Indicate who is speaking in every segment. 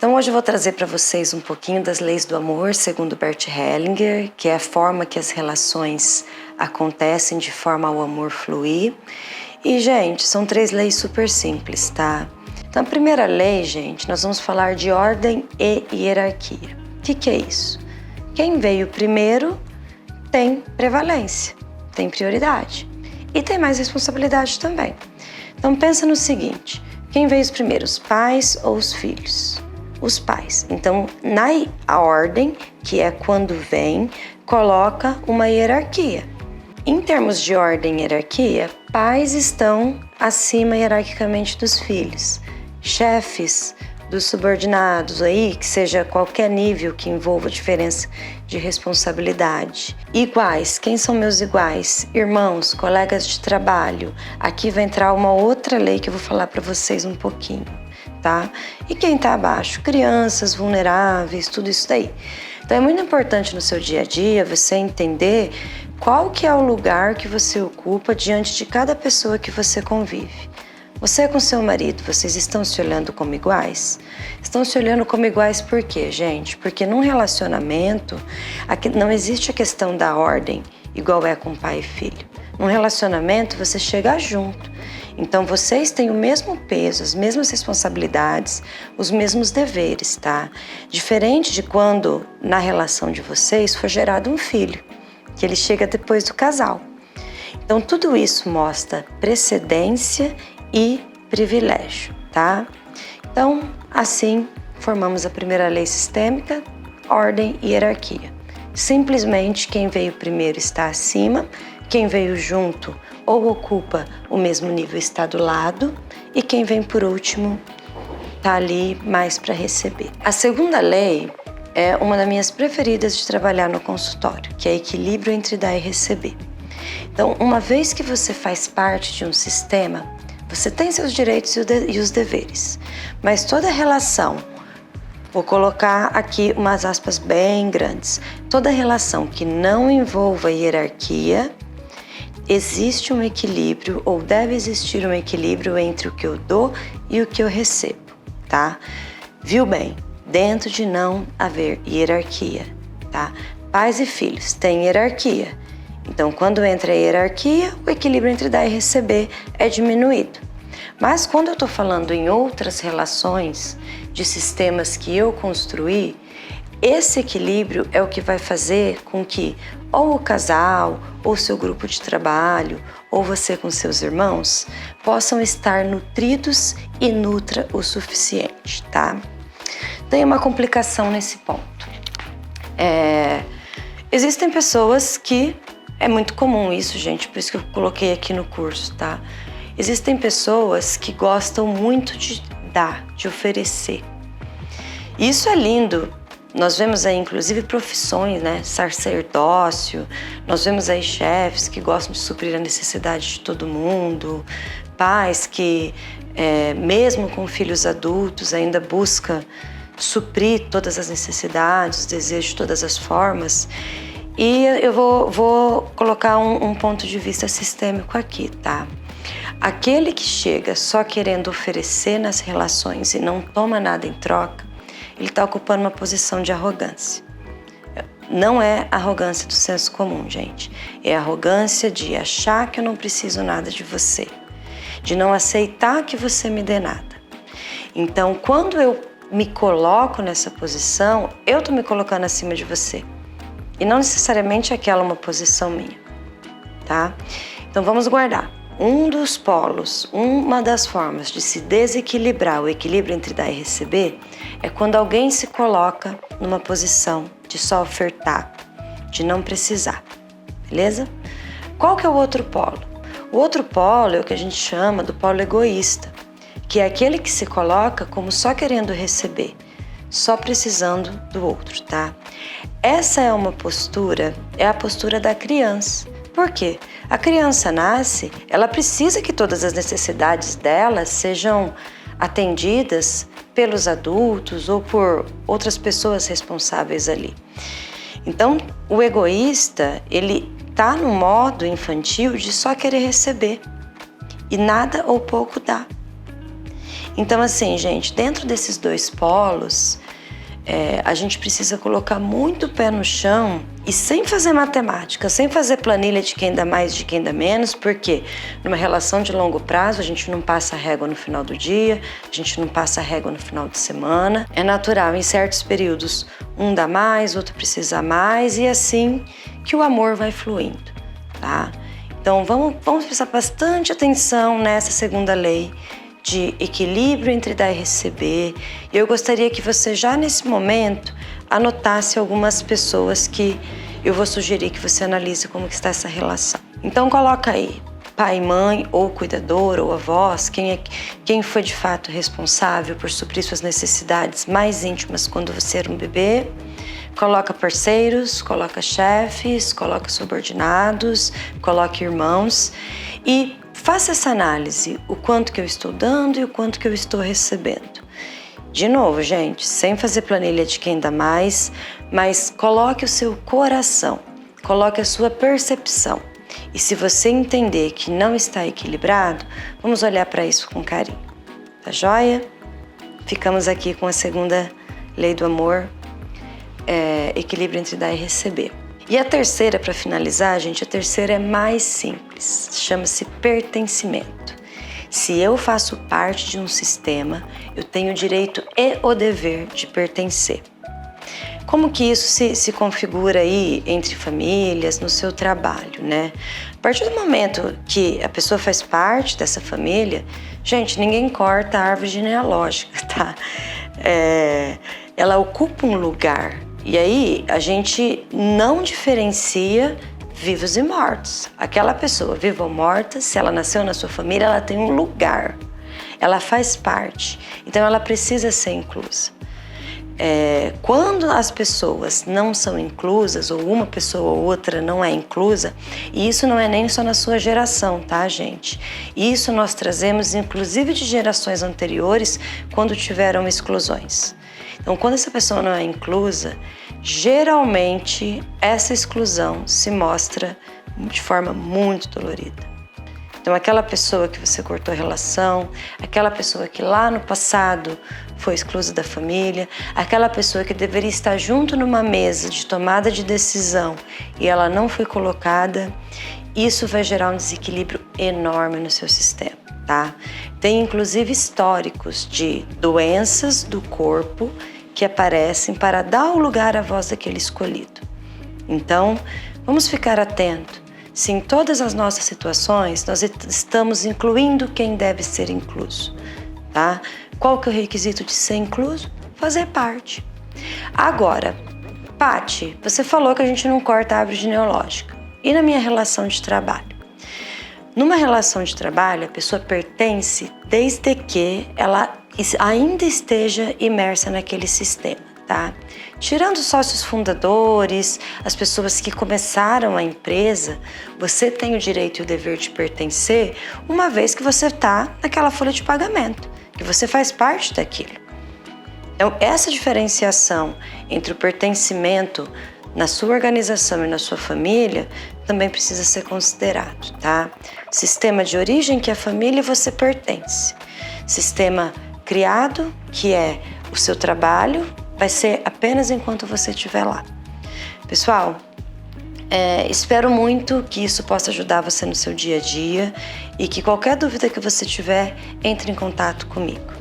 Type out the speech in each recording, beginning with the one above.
Speaker 1: Então hoje eu vou trazer para vocês um pouquinho das leis do amor, segundo Bert Hellinger, que é a forma que as relações acontecem de forma ao amor fluir. E, gente, são 3 leis super simples, tá? Então, a primeira lei, gente, nós vamos falar de ordem e hierarquia. O que é isso? Quem veio primeiro tem prevalência, tem prioridade e tem mais responsabilidade também. Então, pensa no seguinte, quem veio primeiro, os pais ou os filhos? Os pais. Então, na ordem, que é quando vem, coloca uma hierarquia. Em termos de ordem e hierarquia, pais estão acima hierarquicamente dos filhos, chefes dos subordinados aí, que seja qualquer nível que envolva diferença de responsabilidade. Iguais, quem são meus iguais? Irmãos, colegas de trabalho. Aqui vai entrar uma outra lei que eu vou falar para vocês um pouquinho, tá? E quem tá abaixo? Crianças, vulneráveis, tudo isso daí. Então é muito importante no seu dia a dia você entender qual que é o lugar que você ocupa diante de cada pessoa que você convive. Você com seu marido, vocês estão se olhando como iguais? Estão se olhando como iguais por quê, gente? Porque num relacionamento, aqui não existe a questão da ordem igual é com pai e filho. Num relacionamento, você chega junto. Então, vocês têm o mesmo peso, as mesmas responsabilidades, os mesmos deveres, tá? Diferente de quando, na relação de vocês, foi gerado um filho, que ele chega depois do casal. Então, tudo isso mostra precedência e privilégio, tá? Então, assim, formamos a primeira lei sistêmica, ordem e hierarquia. Simplesmente quem veio primeiro está acima, quem veio junto ou ocupa o mesmo nível está do lado e quem vem por último está ali mais para receber. A segunda lei é uma das minhas preferidas de trabalhar no consultório, que é equilíbrio entre dar e receber. Então, uma vez que você faz parte de um sistema, você tem seus direitos e os deveres, mas toda relação, vou colocar aqui umas aspas bem grandes, toda relação que não envolva hierarquia, existe um equilíbrio ou deve existir um equilíbrio entre o que eu dou e o que eu recebo, tá? Viu bem? Dentro de não haver hierarquia, tá? Pais e filhos têm hierarquia. Então, quando entra a hierarquia, o equilíbrio entre dar e receber é diminuído. Mas quando eu estou falando em outras relações de sistemas que eu construí, esse equilíbrio é o que vai fazer com que ou o casal, ou seu grupo de trabalho, ou você com seus irmãos, possam estar nutridos e nutra o suficiente, tá? Tem uma complicação nesse ponto. Existem pessoas que... É muito comum isso, gente, por isso que eu coloquei aqui no curso, tá? Existem pessoas que gostam muito de dar, de oferecer. Isso é lindo. Nós vemos aí, inclusive, profissões, né? Sacerdócio, nós vemos aí chefes que gostam de suprir a necessidade de todo mundo, pais que, mesmo com filhos adultos, ainda buscam suprir todas as necessidades, os desejos de todas as formas. E eu vou colocar um ponto de vista sistêmico aqui, tá? Aquele que chega só querendo oferecer nas relações e não toma nada em troca, ele está ocupando uma posição de arrogância. Não é arrogância do senso comum, gente. É arrogância de achar que eu não preciso nada de você, de não aceitar que você me dê nada. Então, quando eu me coloco nessa posição, eu estou me colocando acima de você. E não necessariamente aquela é uma posição minha, tá? Então vamos guardar. Um dos polos, uma das formas de se desequilibrar o equilíbrio entre dar e receber é quando alguém se coloca numa posição de só ofertar, de não precisar, beleza? Qual que é o outro polo? O outro polo é o que a gente chama do polo egoísta, que é aquele que se coloca como só querendo receber, só precisando do outro, tá? Essa é uma postura, é a postura da criança. Por quê? A criança nasce, ela precisa que todas as necessidades dela sejam atendidas pelos adultos ou por outras pessoas responsáveis ali. Então, o egoísta, ele tá no modo infantil de só querer receber e nada ou pouco dá. Então, assim, gente, dentro desses dois polos, a gente precisa colocar muito o pé no chão e sem fazer matemática, sem fazer planilha de quem dá mais, de quem dá menos, porque numa relação de longo prazo a gente não passa a régua no final do dia, a gente não passa a régua no final de semana. É natural, em certos períodos um dá mais, outro precisa mais e assim que o amor vai fluindo, tá? Então vamos prestar bastante atenção nessa segunda lei de equilíbrio entre dar e receber. E eu gostaria que você já nesse momento anotasse algumas pessoas que eu vou sugerir que você analise como que está essa relação. Então coloca aí pai, mãe, ou cuidador, ou avós, quem foi de fato responsável por suprir suas necessidades mais íntimas quando você era um bebê. Coloca parceiros, coloca chefes, coloca subordinados, coloca irmãos e faça essa análise, o quanto que eu estou dando e o quanto que eu estou recebendo. De novo, gente, sem fazer planilha de quem dá mais, mas coloque o seu coração, coloque a sua percepção. E se você entender que não está equilibrado, vamos olhar para isso com carinho. Tá joia? Ficamos aqui com a segunda lei do amor, equilíbrio entre dar e receber. E a terceira, para finalizar, gente, a terceira é mais simples, chama-se pertencimento. Se eu faço parte de um sistema, eu tenho o direito e o dever de pertencer. Como que isso se configura aí entre famílias, no seu trabalho, né? A partir do momento que a pessoa faz parte dessa família, gente, ninguém corta a árvore genealógica, tá? Ela ocupa um lugar. E aí a gente não diferencia vivos e mortos. Aquela pessoa, viva ou morta, se ela nasceu na sua família, ela tem um lugar. Ela faz parte. Então ela precisa ser inclusa. Quando as pessoas não são inclusas, ou uma pessoa ou outra não é inclusa, e isso não é nem só na sua geração, tá, gente? Isso nós trazemos inclusive de gerações anteriores, quando tiveram exclusões. Então, quando essa pessoa não é inclusa, geralmente essa exclusão se mostra de forma muito dolorida. Então, aquela pessoa que você cortou a relação, aquela pessoa que lá no passado foi exclusa da família, aquela pessoa que deveria estar junto numa mesa de tomada de decisão e ela não foi colocada, isso vai gerar um desequilíbrio enorme no seu sistema, tá? Tem inclusive históricos de doenças do corpo que aparecem para dar o lugar à voz daquele escolhido. Então, vamos ficar atentos. Se em todas as nossas situações nós estamos incluindo quem deve ser incluso, tá? Qual que é o requisito de ser incluso? Fazer parte. Agora, Paty, você falou que a gente não corta a árvore genealógica. E na minha relação de trabalho? Numa relação de trabalho, a pessoa pertence desde que ela ainda esteja imersa naquele sistema, tá? Tirando os sócios fundadores, as pessoas que começaram a empresa, você tem o direito e o dever de pertencer, uma vez que você está naquela folha de pagamento, que você faz parte daquilo. Então, essa diferenciação entre o pertencimento na sua organização e na sua família também precisa ser considerado, tá? Sistema de origem, que é a família, você pertence. Sistema criado, que é o seu trabalho, vai ser apenas enquanto você estiver lá. Pessoal, espero muito que isso possa ajudar você no seu dia a dia e que qualquer dúvida que você tiver, entre em contato comigo.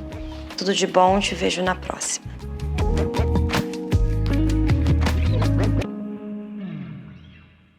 Speaker 1: Tudo de bom, te vejo na próxima.